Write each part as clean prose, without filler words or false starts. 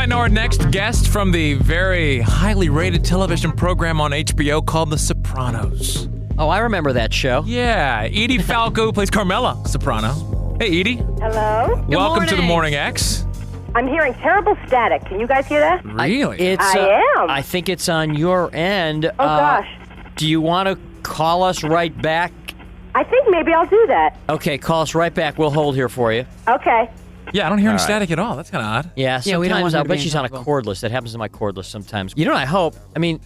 might know our next guest from the very highly rated television program on HBO called The Sopranos. Oh, I remember that show. Yeah, Edie Falco who plays Carmela Soprano. Hey, Edie. Hello? Welcome to the Morning X. I'm hearing terrible static. Can you guys hear that? Really? I am. I think it's on your end. Oh, gosh. Do you want to call us right back? I think maybe I'll do that. Okay, call us right back. We'll hold here for you. Okay. Yeah, I don't hear any static at all. That's kind of odd. Yeah, we don't sometimes want her I'll to bet be she's on a uncomfortable. cordless. That happens to my cordless sometimes. You know what I hope? I mean,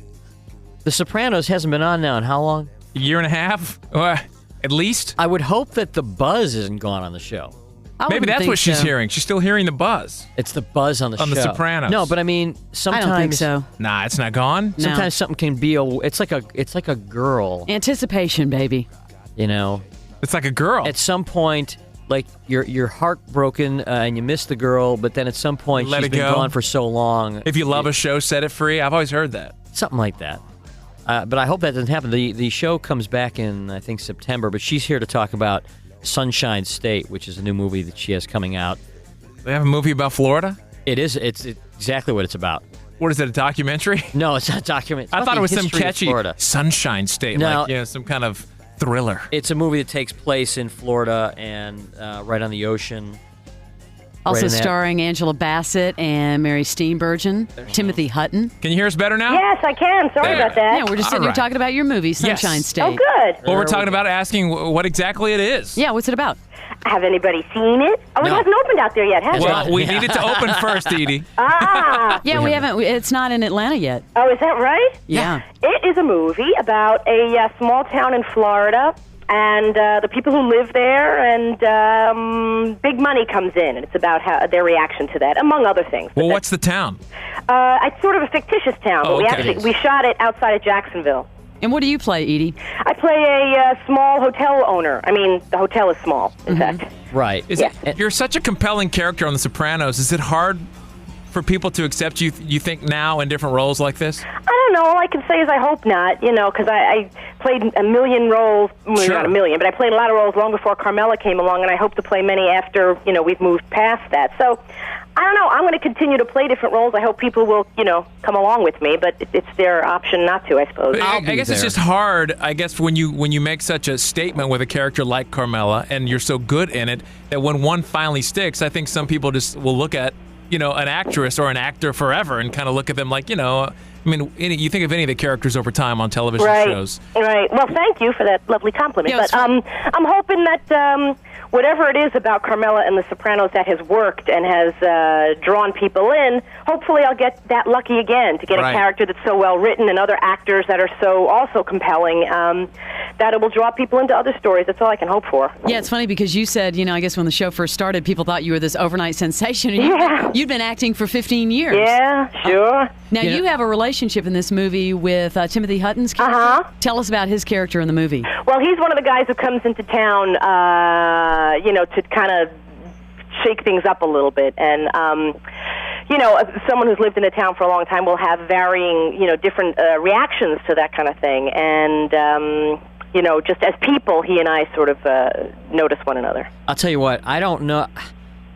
The Sopranos hasn't been on now in how long? A year and a half? At least? I would hope that the buzz isn't gone on the show. Maybe that's what she's hearing. She's still hearing the buzz. It's the buzz on the show. On The Sopranos. No, but I mean, I sometimes don't think so. Nah, it's not gone. No. Sometimes something can be it's like a girl, Anticipation, baby. you know. It's like a girl. At some point, like you're heartbroken and you miss the girl, but then at some point Let she's it been go. gone for so long. If you love a show, set it free. I've always heard that. Something like that. But I hope that doesn't happen. The show comes back in, I think, September, but she's here to talk about Sunshine State, which is a new movie that she has coming out. They have a movie about Florida? It's exactly what it's about. What is it, a documentary? No, it's not a documentary. I thought it was some History of catchy Florida. Sunshine State, No. like some kind of thriller. It's a movie that takes place in Florida and right on the ocean. Also Right in that- starring Angela Bassett and Mary Steenburgen, Timothy Hutton. Can you hear us better now? Yes, I can. Sorry There. about that. Yeah, we're just sitting All here right. talking about your movie, Sunshine Yes. State. Oh, good. Well, we're talking about asking what exactly it is. Yeah, what's it about? Have anybody seen it? Oh, No. it hasn't opened out there yet, has it? Well, we need it to open first, Edie. Ah. Yeah, we haven't. It's not in Atlanta yet. Oh, is that right? Yeah. It is a movie about a small town in Florida and the people who live there, and big money comes in, and it's about their reaction to that, among other things. Well, what's the town? It's sort of a fictitious town, Oh, but okay. we shot it outside of Jacksonville. And what do you play, Edie? I play a small hotel owner. I mean, the hotel is small, in fact. Right. You're such a compelling character on The Sopranos. Is it hard for people to accept you think, now in different roles like this? I don't know. All I can say is I hope not, because I played a million roles, well, Sure. not a million, but I played a lot of roles long before Carmela came along, and I hope to play many after, we've moved past that. So, I don't know. I'm going to continue to play different roles. I hope people will, come along with me, but it's their option not to, I suppose. I guess it's just hard, when you make such a statement with a character like Carmela and you're so good in it that when one finally sticks, I think some people just will look at, an actress or an actor forever and kind of look at them like, you think of any of the characters over time on television shows. Right. Well, thank you for that lovely compliment. Yeah, But I'm hoping that whatever it is about Carmela and The Sopranos that has worked and has drawn people in, hopefully I'll get that lucky again to get Right. a character that's so well written and other actors that are so also compelling that it will draw people into other stories. That's all I can hope for. Yeah, it's funny because you said, I guess when the show first started, people thought you were this overnight sensation. And you'd been acting for 15 years. Yeah, sure. Now, you have a relationship in this movie with Timothy Hutton's character. Uh-huh. Tell us about his character in the movie. Well, he's one of the guys who comes into town, to kind of shake things up a little bit. And, someone who's lived in the town for a long time will have varying, different reactions to that kind of thing. And, just as people, he and I sort of notice one another. I'll tell you what, I don't know.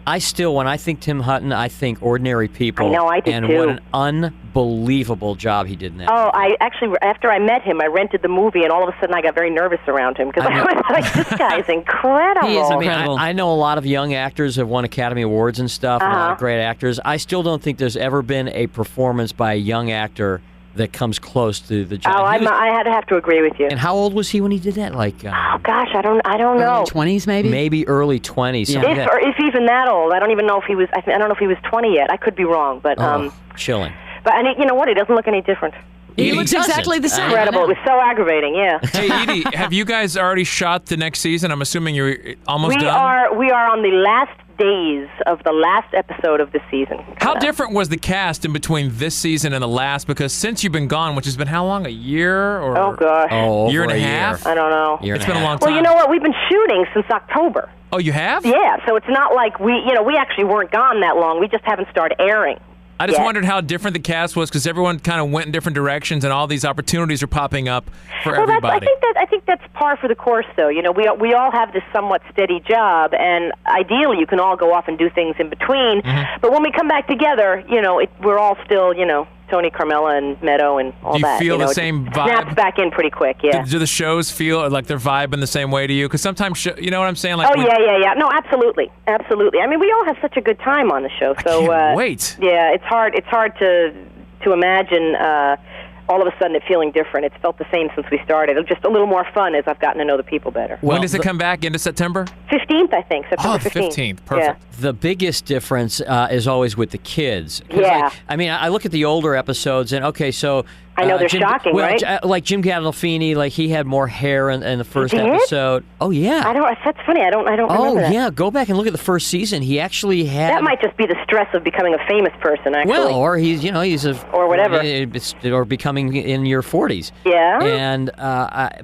I still, when I think Tim Hutton, I think Ordinary People. I know, I do and too. what an unbelievable job he did in that. Oh, I actually, after I met him, I rented the movie, and all of a sudden I got very nervous around him because I was like, this guy's incredible. He is I mean, incredible. I know a lot of young actors have won Academy Awards and stuff, and a lot of great actors. I still don't think there's ever been a performance by a young actor that comes close to the job. Oh, I had to have to agree with you. And how old was he when he did that? Like, Oh gosh, I don't know. Early 20s, maybe? maybe early 20s. Yeah. something like that. Or if even that old, I don't even know if he was. I don't know if he was 20 yet. I could be wrong, but Chilling. But you know what? He doesn't look any different. He Edie looks doesn't. exactly the same. Incredible. It was so aggravating. Yeah. Hey, Edie, have you guys already shot the next season? I'm assuming you're almost We done. are on the last days of the last episode of the season. How different was the cast in between this season and the last? Because since you've been gone, which has been how long? A year or Oh gosh. Oh, year and over a a half? I don't know. Year and It's a been a half. long time. Well, you know what? We've been shooting since October. Oh, you have? Yeah. So it's not like we actually weren't gone that long. We just haven't started airing. I just yet. wondered how different the cast was because everyone kind of went in different directions, and all these opportunities are popping up for everybody. I think that's par for the course, though. You know, we all have this somewhat steady job, and ideally, you can all go off and do things in between. Mm-hmm. But when we come back together, you know, we're all still, you know, Tony, Carmela, and Meadow, and all Do you that. feel you know, the same it vibe? Snaps back in pretty quick. Yeah. Do the shows feel like they're vibing the same way to you? Because sometimes, you know what I'm saying? Like Oh yeah. No, absolutely. I mean, we all have such a good time on the show. So can't wait. Yeah, it's hard to imagine all of a sudden it feeling different. It's felt the same since we started. It's just a little more fun as I've gotten to know the people better. When does it come back? Into September? 15th, I think. September 15th. Perfect. Yeah. The biggest difference is always with the kids. 'Cause, Yeah. like, I mean, I look at the older episodes, and okay, so I know they're shocking, right? Like Jim Gandolfini, like he had more hair in the first He did? episode. Oh yeah. That's funny. I don't remember that. Yeah. Go back and look at the first season. He actually had. That might just be the stress of becoming a famous person, actually. Well, or he's Or whatever. or becoming in your 40s. Yeah. And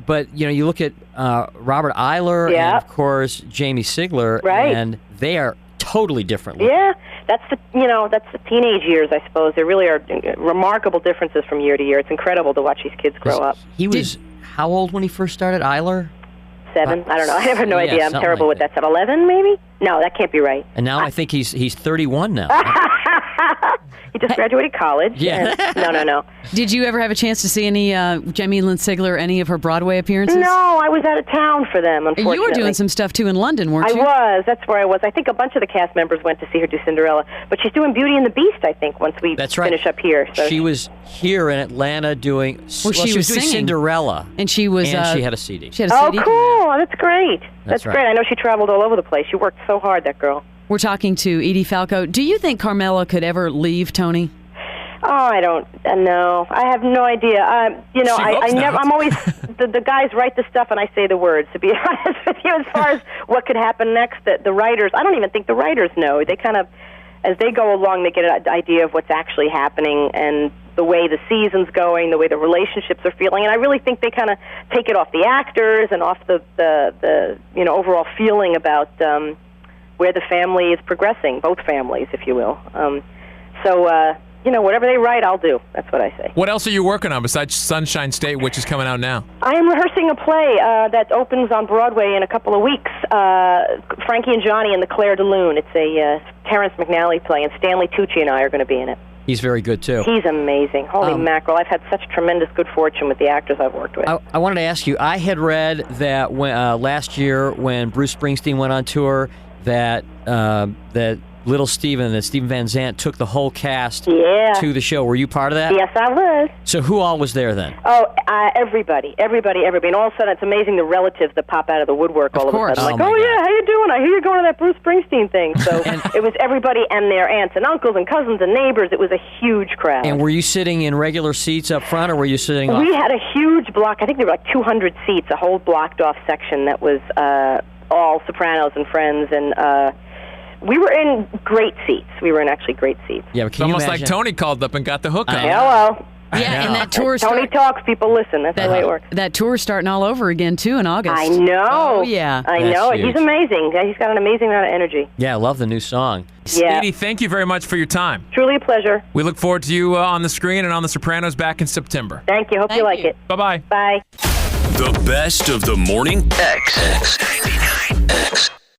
but you look at Robert Eiler Yeah. and of course Jamie Sigler, Right. and they are totally different. Yeah, that's the teenage years, I suppose. There really are remarkable differences from year to year. It's incredible to watch these kids grow up. He was how old when he first started, Eiler? 7? I don't know. I have no idea. I'm something terrible like with that stuff. 11, maybe? No, that can't be right. And now I think he's 31 now. He just graduated college. Yeah. and- No. Did you eever have a chance to see any Jamie Lynn Sigler, any of her Broadway appearances? No, I was out of town for them, unfortunately. You were doing some stuff too in London, weren't I you? was. That's where I was. I think a bunch of the cast members went to see her do Cinderella. But she's doing Beauty and the Beast, I think, once we That's right. finish up here. So She was here in Atlanta doing. Well, she was doing singing. Cinderella, And she was. and she had a CD. She had a Oh, CD. cool. That's great. That's right. great. I know she traveled all over the place. She worked so hard, that girl. We're talking to Edie Falco. Do you think Carmela could ever leave Tony? Oh, I don't know. I have no idea. I hopes never. not. I'm always the guys write the stuff and I say the words. To be honest with you, as far as what could happen next, the writers. I don't even think the writers know. They kind of, as they go along, they get an idea of what's actually happening and the way the season's going, the way the relationships are feeling. And I really think they kind of take it off the actors and off the overall feeling about where the family is progressing, both families, if you will. Whatever they write, I'll do. That's what I say. What else are you working on besides Sunshine State, which is coming out now? I am rehearsing a play that opens on Broadway in a couple of weeks. Frankie and Johnny and the Claire de Lune. It's a Terrence McNally play, and Stanley Tucci and I are going to be in it. He's very good too. He's amazing. Holy mackerel. I've had such tremendous good fortune with the actors I've worked with. I wanted to ask you. I had read that last year when Bruce Springsteen went on tour, that Little Steven, that Steven Van Zandt took the whole cast to the show. Were you part of that? Yes, I was. So who all was there then? Oh, everybody. And all of a sudden, it's amazing the relatives that pop out of the woodwork all of a course. sudden. Oh, Like, my God. yeah, how you doing? I hear you're going to that Bruce Springsteen thing. So it was everybody and their aunts and uncles and cousins and neighbors. It was a huge crowd. And were you sitting in regular seats up front, or were you sitting off? We had a huge block. I think there were like 200 seats, a whole blocked-off section that was all Sopranos and Friends, and we were in great seats. We were in actually great seats. Yeah, but It's can you almost imagine? like Tony called up and got the hook up. Hello. Yeah, and that tour Tony talks, people listen. That's the way it works. That tour's starting all over again too in August. I know. Oh yeah. I That's know. huge. He's amazing. He's got an amazing amount of energy. Yeah, I love the new song. Yeah. Edie, thank you very much for your time. Truly a pleasure. We look forward to you on the screen and on The Sopranos back in September. Thank you. Hope you Thank like you. it. Bye-bye. Bye. The best of the morning X. 99X.